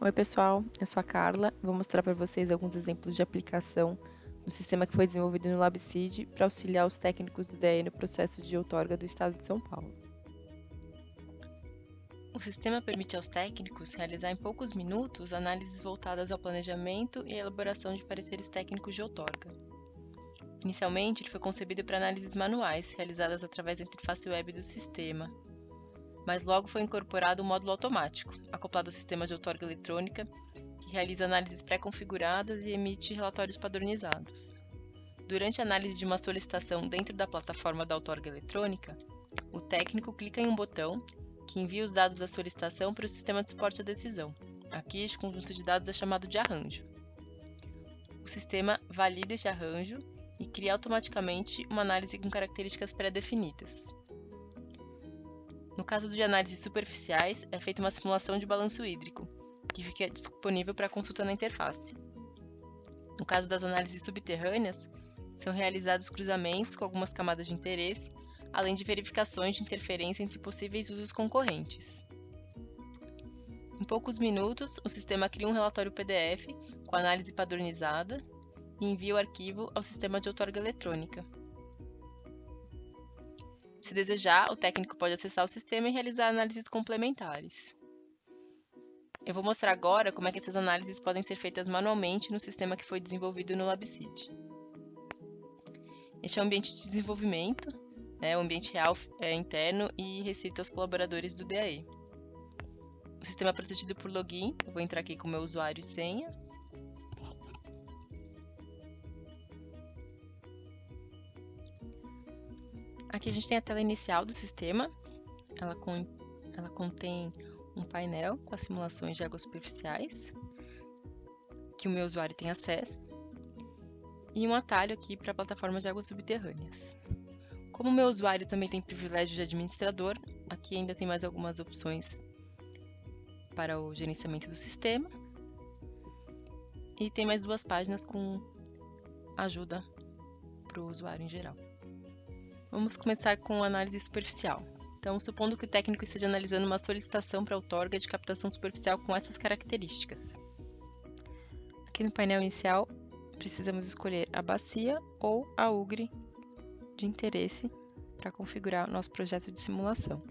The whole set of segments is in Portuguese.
Oi pessoal, eu sou a Carla, vou mostrar para vocês alguns exemplos de aplicação do sistema que foi desenvolvido no LabSeed para auxiliar os técnicos do DE no processo de outorga do Estado de São Paulo. O sistema permite aos técnicos realizar em poucos minutos análises voltadas ao planejamento e à elaboração de pareceres técnicos de outorga. Inicialmente, ele foi concebido para análises manuais, realizadas através da interface web do sistema, mas logo foi incorporado um módulo automático, acoplado ao sistema de outorga eletrônica, que realiza análises pré-configuradas e emite relatórios padronizados. Durante a análise de uma solicitação dentro da plataforma da outorga eletrônica, o técnico clica em um botão que envia os dados da solicitação para o sistema de suporte à decisão. Aqui, este conjunto de dados é chamado de arranjo. O sistema valida este arranjo e cria automaticamente uma análise com características pré-definidas. No caso de análises superficiais, é feita uma simulação de balanço hídrico, que fica disponível para consulta na interface. No caso das análises subterrâneas, são realizados cruzamentos com algumas camadas de interesse, além de verificações de interferência entre possíveis usos concorrentes. Em poucos minutos, o sistema cria um relatório PDF com análise padronizada e envia o arquivo ao sistema de outorga eletrônica. Se desejar, o técnico pode acessar o sistema e realizar análises complementares. Eu vou mostrar agora como é que essas análises podem ser feitas manualmente no sistema que foi desenvolvido no LabSeed. Este é o ambiente de desenvolvimento, o ambiente real interno e restrito aos colaboradores do DAE. O sistema é protegido por login, eu vou entrar aqui com o meu usuário e senha. Aqui a gente tem a tela inicial do sistema, ela contém um painel com as simulações de águas superficiais, que o meu usuário tem acesso, e um atalho aqui para a plataforma de águas subterrâneas. Como o meu usuário também tem privilégio de administrador, aqui ainda tem mais algumas opções para o gerenciamento do sistema, e tem mais duas páginas com ajuda para o usuário em geral. Vamos começar com a análise superficial. Então, supondo que o técnico esteja analisando uma solicitação para outorga de captação superficial com essas características. Aqui no painel inicial, precisamos escolher a bacia ou a UGRI de interesse para configurar o nosso projeto de simulação.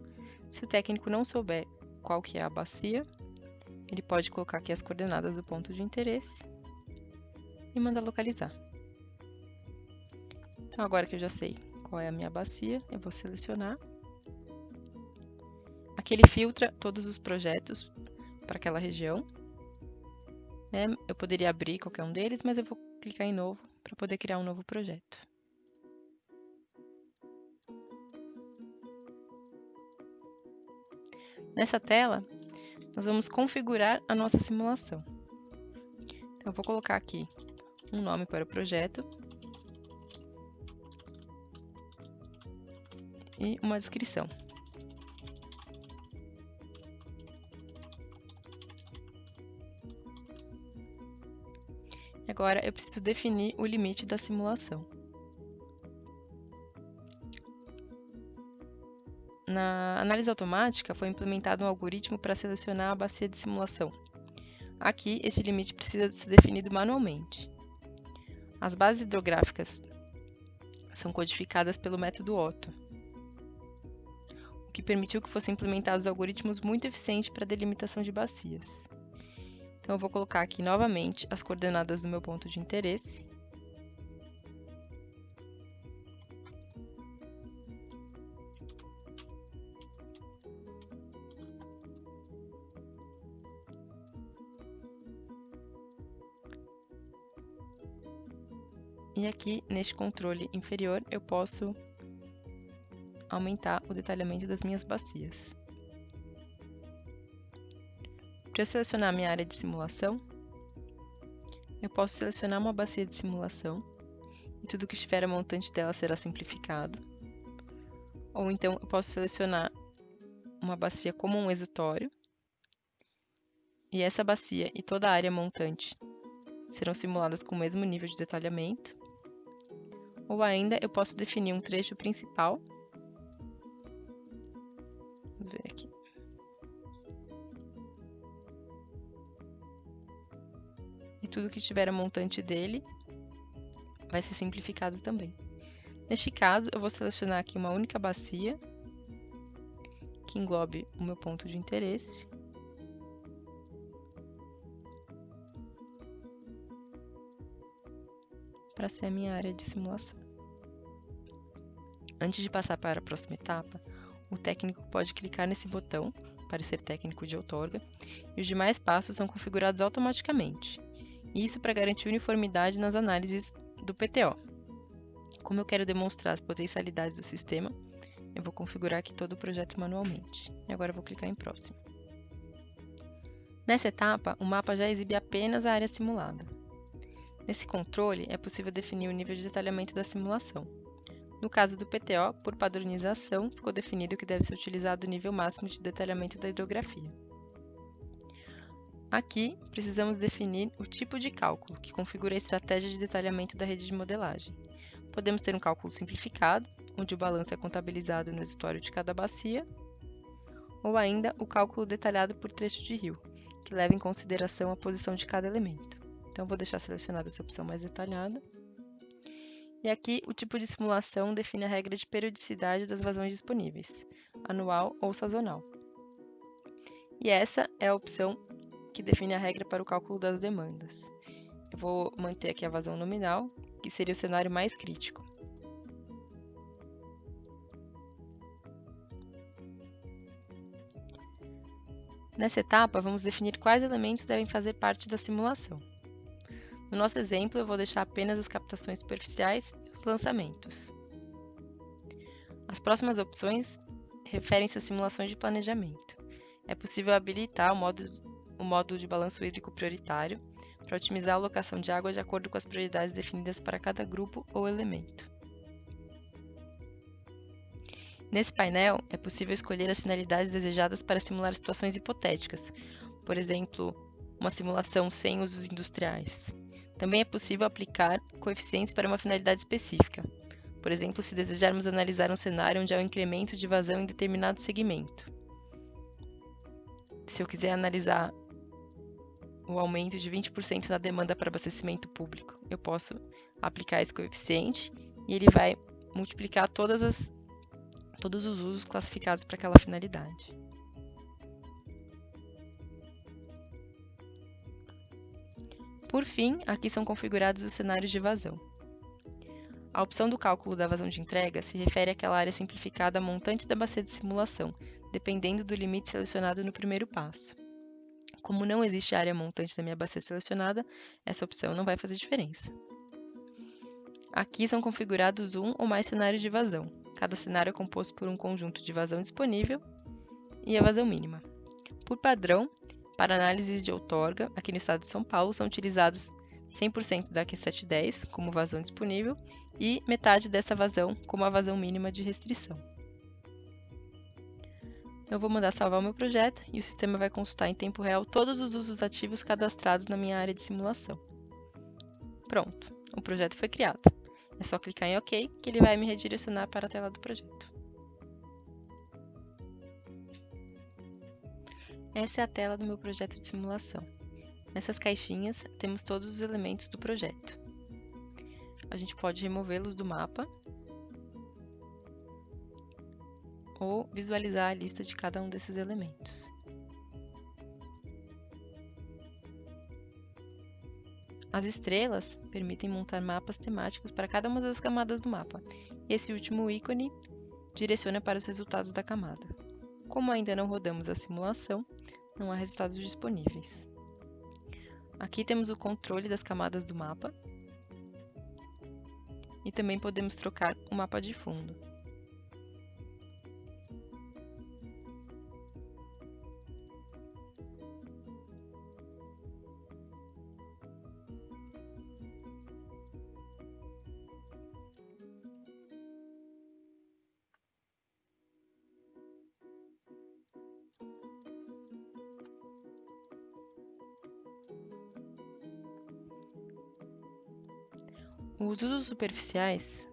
Se o técnico não souber qual que é a bacia, ele pode colocar aqui as coordenadas do ponto de interesse e mandar localizar. Então, agora que eu já sei qual é a minha bacia, eu vou selecionar. Aqui ele filtra todos os projetos para aquela região. Eu poderia abrir qualquer um deles, mas eu vou clicar em novo para poder criar um novo projeto. Nessa tela, nós vamos configurar a nossa simulação. Então, eu vou colocar aqui um nome para o projeto e uma descrição. Agora, eu preciso definir o limite da simulação. Na análise automática, foi implementado um algoritmo para selecionar a bacia de simulação. Aqui, este limite precisa ser definido manualmente. As bases hidrográficas são codificadas pelo método OTO, o que permitiu que fossem implementados algoritmos muito eficientes para a delimitação de bacias. Então, eu vou colocar aqui novamente as coordenadas do meu ponto de interesse. E aqui, neste controle inferior, eu posso aumentar o detalhamento das minhas bacias. Para eu selecionar a minha área de simulação, eu posso selecionar uma bacia de simulação e tudo que estiver a montante dela será simplificado. Ou então, eu posso selecionar uma bacia como um exutório e essa bacia e toda a área montante serão simuladas com o mesmo nível de detalhamento. Ou ainda, eu posso definir um trecho principal. Vamos ver aqui. tudo que tiver a montante dele vai ser simplificado também. Neste caso, eu vou selecionar aqui uma única bacia que englobe o meu ponto de interesse. Para ser a minha área de simulação. Antes de passar para a próxima etapa, o técnico pode clicar nesse botão, Parecer Técnico de Outorga, e os demais passos são configurados automaticamente. Isso para garantir uniformidade nas análises do PTO. Como eu quero demonstrar as potencialidades do sistema, eu vou configurar aqui todo o projeto manualmente. E agora eu vou clicar em Próximo. Nessa etapa, o mapa já exibe apenas a área simulada. Nesse controle, é possível definir o nível de detalhamento da simulação. No caso do PTO, por padronização, ficou definido que deve ser utilizado o nível máximo de detalhamento da hidrografia. Aqui, precisamos definir o tipo de cálculo, que configura a estratégia de detalhamento da rede de modelagem. Podemos ter um cálculo simplificado, onde o balanço é contabilizado no exutório de cada bacia, ou ainda o cálculo detalhado por trecho de rio, que leva em consideração a posição de cada elemento. Então, vou deixar selecionada essa opção mais detalhada. E aqui, o tipo de simulação define a regra de periodicidade das vazões disponíveis, anual ou sazonal. E essa é a opção que define a regra para o cálculo das demandas. Eu vou manter aqui a vazão nominal, que seria o cenário mais crítico. Nessa etapa, vamos definir quais elementos devem fazer parte da simulação. No nosso exemplo, eu vou deixar apenas as captações superficiais e os lançamentos. As próximas opções referem-se a simulações de planejamento. É possível habilitar o módulo de balanço hídrico prioritário para otimizar a alocação de água de acordo com as prioridades definidas para cada grupo ou elemento. Nesse painel, é possível escolher as finalidades desejadas para simular situações hipotéticas, por exemplo, uma simulação sem usos industriais. Também é possível aplicar coeficientes para uma finalidade específica. Por exemplo, se desejarmos analisar um cenário onde há um incremento de vazão em determinado segmento. Se eu quiser analisar o aumento de 20% na demanda para abastecimento público, eu posso aplicar esse coeficiente e ele vai multiplicar todos os usos classificados para aquela finalidade. Por fim, aqui são configurados os cenários de vazão. A opção do cálculo da vazão de entrega se refere àquela área simplificada montante da bacia de simulação, dependendo do limite selecionado no primeiro passo. Como não existe área montante da minha bacia selecionada, essa opção não vai fazer diferença. Aqui são configurados um ou mais cenários de vazão. Cada cenário é composto por um conjunto de vazão disponível e a vazão mínima. Por padrão, para análises de outorga, aqui no estado de São Paulo, são utilizados 100% da Q710 como vazão disponível e metade dessa vazão como a vazão mínima de restrição. Eu vou mandar salvar o meu projeto e o sistema vai consultar em tempo real todos os usos ativos cadastrados na minha área de simulação. Pronto, o projeto foi criado. É só clicar em OK que ele vai me redirecionar para a tela do projeto. Essa é a tela do meu projeto de simulação. Nessas caixinhas temos todos os elementos do projeto. A gente pode removê-los do mapa ou visualizar a lista de cada um desses elementos. As estrelas permitem montar mapas temáticos para cada uma das camadas do mapa. E esse último ícone direciona para os resultados da camada. Como ainda não rodamos a simulação, não há resultados disponíveis. Aqui temos o controle das camadas do mapa e também podemos trocar o mapa de fundo. Os usos superficiais,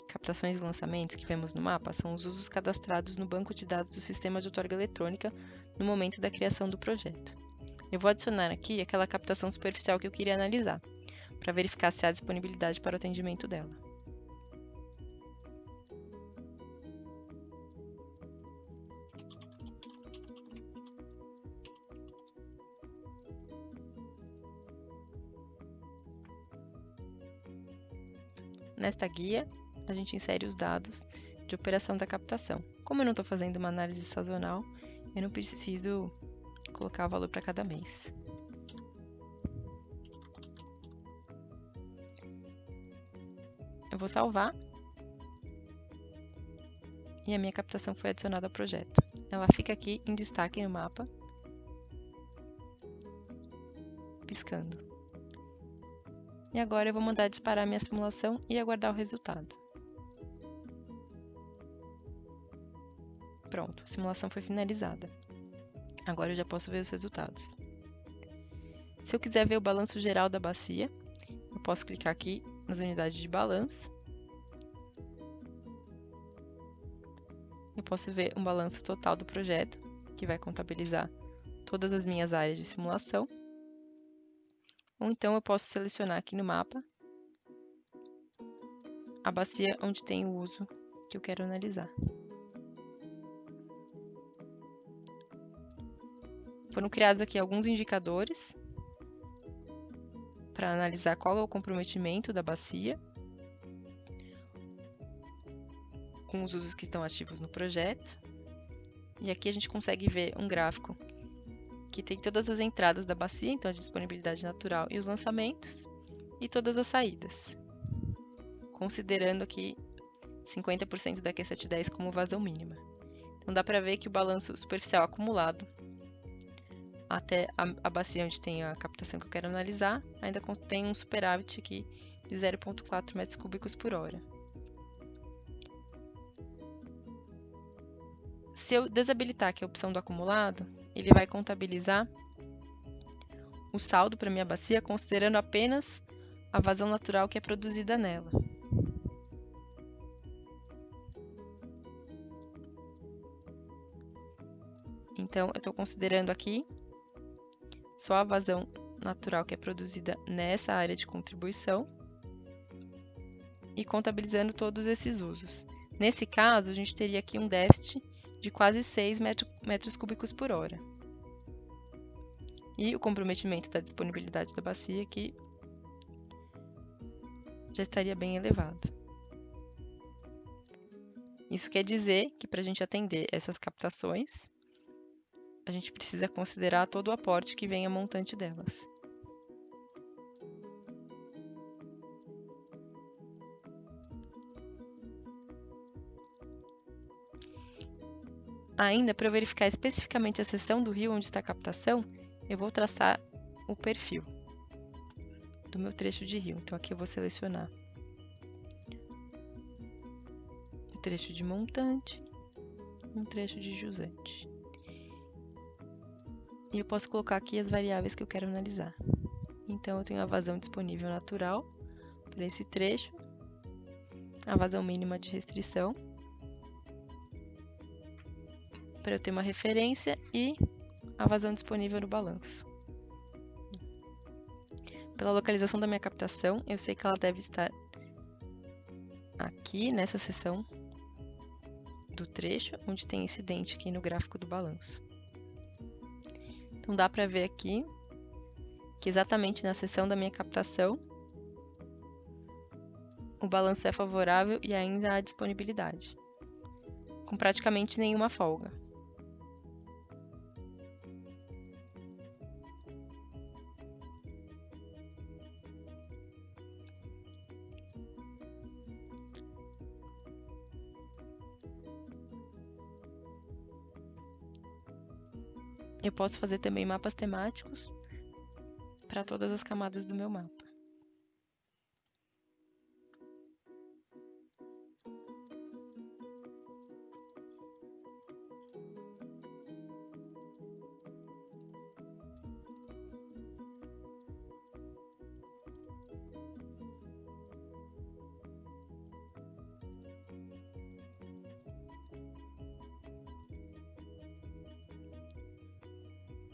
captações e lançamentos que vemos no mapa, são os usos cadastrados no banco de dados do sistema de outorga eletrônica no momento da criação do projeto. Eu vou adicionar aqui aquela captação superficial que eu queria analisar, para verificar se há disponibilidade para o atendimento dela. Nesta guia, a gente insere os dados de operação da captação. Como eu não estou fazendo uma análise sazonal, eu não preciso colocar o valor para cada mês. Eu vou salvar e a minha captação foi adicionada ao projeto. Ela fica aqui em destaque no mapa, piscando. E agora eu vou mandar disparar minha simulação e aguardar o resultado. Pronto, a simulação foi finalizada. Agora eu já posso ver os resultados. Se eu quiser ver o balanço geral da bacia, eu posso clicar aqui nas unidades de balanço. Eu posso ver um balanço total do projeto, que vai contabilizar todas as minhas áreas de simulação. Ou então eu posso selecionar aqui no mapa a bacia onde tem o uso que eu quero analisar. Foram criados aqui alguns indicadores para analisar qual é o comprometimento da bacia com os usos que estão ativos no projeto. E aqui a gente consegue ver um gráfico que tem todas as entradas da bacia, então a disponibilidade natural e os lançamentos, e todas as saídas, considerando aqui 50% da Q710 como vazão mínima. Então dá para ver que o balanço superficial acumulado até a bacia onde tem a captação que eu quero analisar, ainda tem um superávit aqui de 0,4 metros cúbicos por hora. Se eu desabilitar aqui a opção do acumulado, ele vai contabilizar o saldo para minha bacia, considerando apenas a vazão natural que é produzida nela. Então, eu estou considerando aqui só a vazão natural que é produzida nessa área de contribuição e contabilizando todos esses usos. Nesse caso, a gente teria aqui um déficit de quase 6 metros cúbicos por hora. E o comprometimento da disponibilidade da bacia aqui já estaria bem elevado. Isso quer dizer que para a gente atender essas captações, a gente precisa considerar todo o aporte que vem a montante delas. Ainda, para eu verificar especificamente a seção do rio onde está a captação, eu vou traçar o perfil do meu trecho de rio. Então aqui eu vou selecionar um trecho de montante, um trecho de jusante. E eu posso colocar aqui as variáveis que eu quero analisar. Então eu tenho a vazão disponível natural para esse trecho, a vazão mínima de restrição, para eu ter uma referência, e a vazão disponível no balanço. Pela localização da minha captação, eu sei que ela deve estar aqui nessa seção do trecho, onde tem incidente aqui no gráfico do balanço. Então dá para ver aqui que exatamente na seção da minha captação, o balanço é favorável e ainda há disponibilidade, com praticamente nenhuma folga. Eu posso fazer também mapas temáticos para todas as camadas do meu mapa.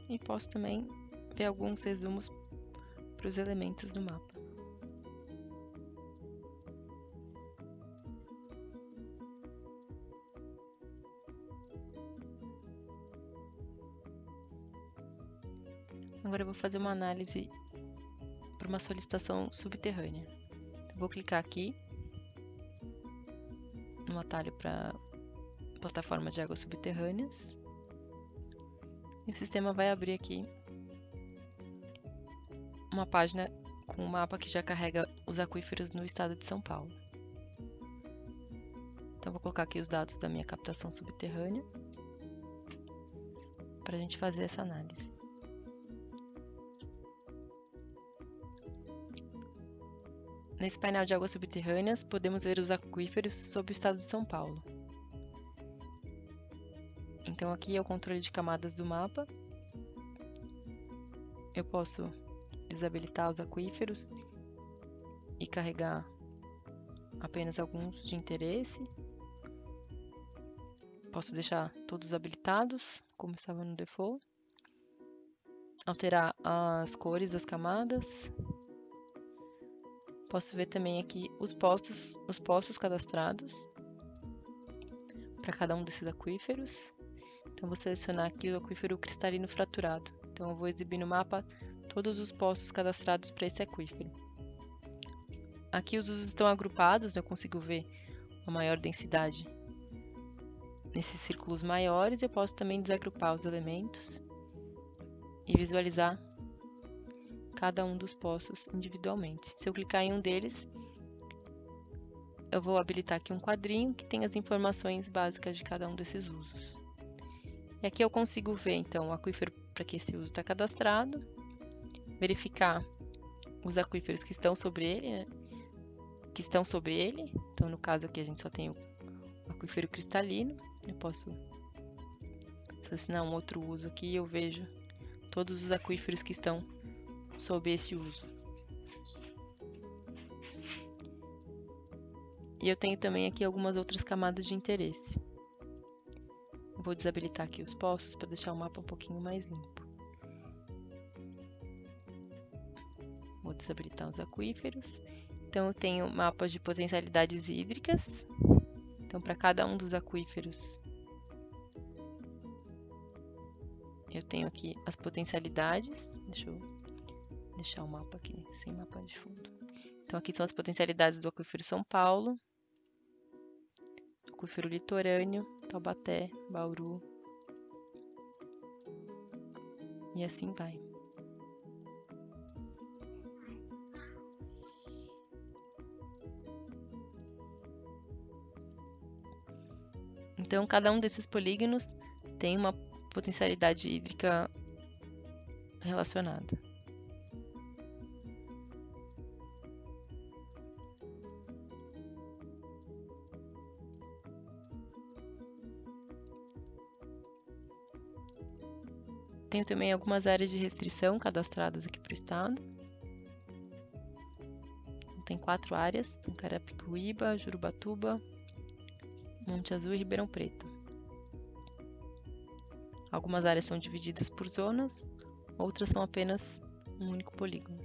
E posso também ver alguns resumos para os elementos do mapa. Agora eu vou fazer uma análise para uma solicitação subterrânea. Então, vou clicar aqui no atalho para plataforma de águas subterrâneas e o sistema vai abrir aqui uma página com um mapa que já carrega os aquíferos no estado de São Paulo. Então, vou colocar aqui os dados da minha captação subterrânea para a gente fazer essa análise. Nesse painel de águas subterrâneas, podemos ver os aquíferos sob o estado de São Paulo. Então, aqui é o controle de camadas do mapa. Eu posso desabilitar os aquíferos e carregar apenas alguns de interesse. Posso deixar todos habilitados, como estava no default. Alterar as cores das camadas. Posso ver também aqui os poços cadastrados para cada um desses aquíferos. Então, vou selecionar aqui o aquífero cristalino fraturado. Então, eu vou exibir no mapa todos os poços cadastrados para esse aquífero. Aqui os usos estão agrupados, eu consigo ver a maior densidade nesses círculos maiores. Eu posso também desagrupar os elementos e visualizar cada um dos poços individualmente. Se eu clicar em um deles, eu vou habilitar aqui um quadrinho que tem as informações básicas de cada um desses usos. E aqui eu consigo ver, então, o aquífero para que esse uso está cadastrado, verificar os aquíferos que estão sobre ele, Então, no caso aqui, a gente só tem o aquífero cristalino. Eu posso selecionar um outro uso aqui e eu vejo todos os aquíferos que estão sob esse uso. E eu tenho também aqui algumas outras camadas de interesse. Vou desabilitar aqui os poços para deixar o mapa um pouquinho mais limpo. Vou desabilitar os aquíferos. Então, eu tenho mapas de potencialidades hídricas. Então, para cada um dos aquíferos, eu tenho aqui as potencialidades. Deixa eu deixar o mapa aqui, sem mapa de fundo. Então, aqui são as potencialidades do aquífero São Paulo, aquífero litorâneo, Taubaté, Bauru, e assim vai. Então, cada um desses polígonos tem uma potencialidade hídrica relacionada. Tenho também algumas áreas de restrição cadastradas aqui para o estado. Tem 4 áreas, então Carapicuíba, Jurubatuba, Monte Azul e Ribeirão Preto. Algumas áreas são divididas por zonas, outras são apenas um único polígono.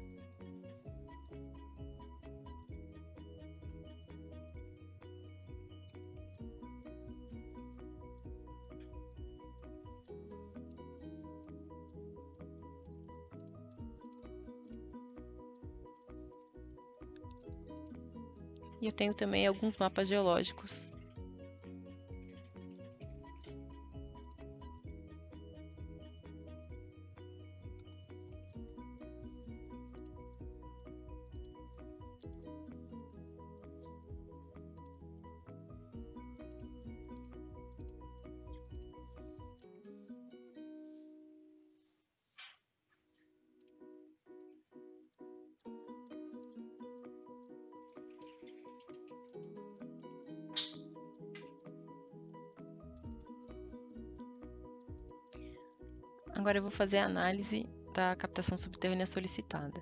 E eu tenho também alguns mapas geológicos. Agora eu vou fazer a análise da captação subterrânea solicitada.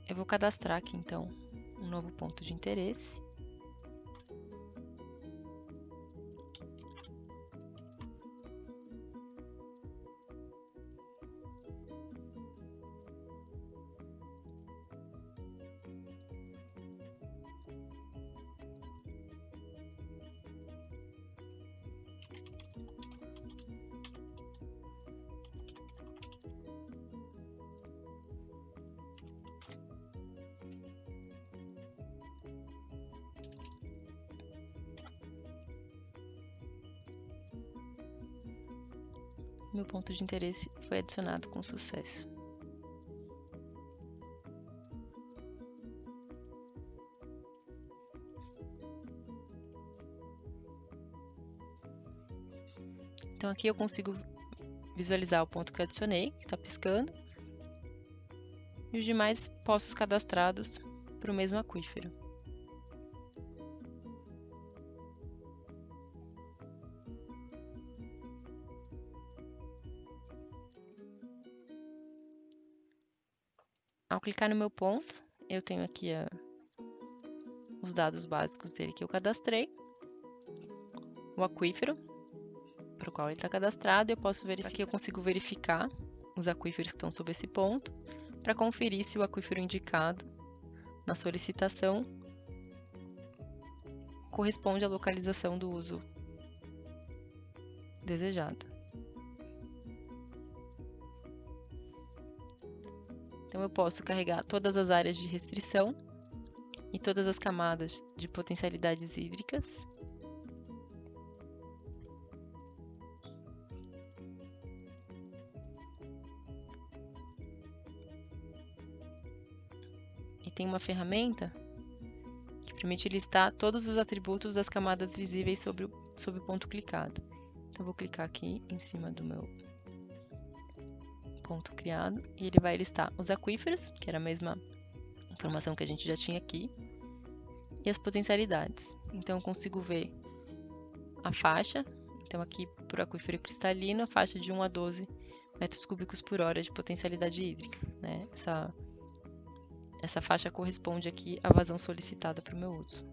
Eu vou cadastrar aqui, então, um novo ponto de interesse. meu ponto de interesse foi adicionado com sucesso. Então aqui eu consigo visualizar o ponto que eu adicionei, que está piscando, e os demais poços cadastrados para o mesmo aquífero. Ao clicar no meu ponto, eu tenho aqui os dados básicos dele que eu cadastrei, o aquífero para o qual ele está cadastrado, e eu posso verificar. Aqui eu consigo verificar os aquíferos que estão sob esse ponto, para conferir se o aquífero indicado na solicitação corresponde à localização do uso desejado. Então eu posso carregar todas as áreas de restrição e todas as camadas de potencialidades hídricas. E tem uma ferramenta que permite listar todos os atributos das camadas visíveis sob o ponto clicado. Então, vou clicar aqui em cima do meu ponto criado e ele vai listar os aquíferos, que era a mesma informação que a gente já tinha aqui, e as potencialidades. Então, eu consigo ver a faixa. Então, aqui, por aquífero cristalino, a faixa de 1 a 12 metros cúbicos por hora de potencialidade hídrica, né? Essa faixa corresponde aqui à vazão solicitada para o meu uso.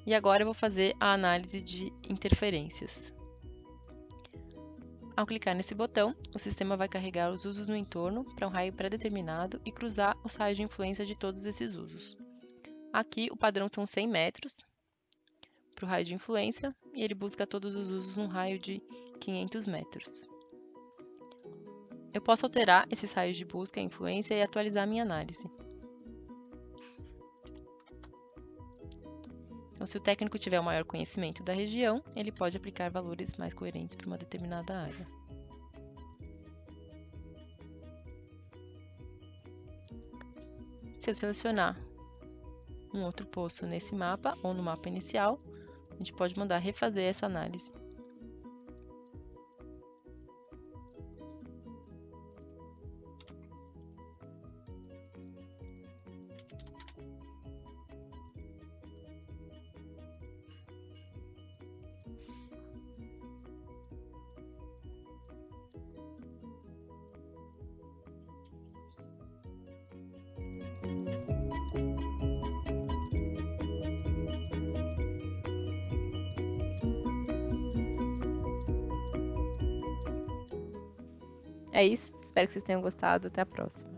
E agora eu vou fazer a análise de interferências. Ao clicar nesse botão, o sistema vai carregar os usos no entorno para um raio pré-determinado e cruzar os raios de influência de todos esses usos. Aqui o padrão são 100 metros para o raio de influência e ele busca todos os usos num raio de 500 metros. Eu posso alterar esses raios de busca e influência e atualizar a minha análise. Então, se o técnico tiver o maior conhecimento da região, ele pode aplicar valores mais coerentes para uma determinada área. Se eu selecionar um outro poço nesse mapa ou no mapa inicial, a gente pode mandar refazer essa análise. É isso, espero que vocês tenham gostado. Até a próxima.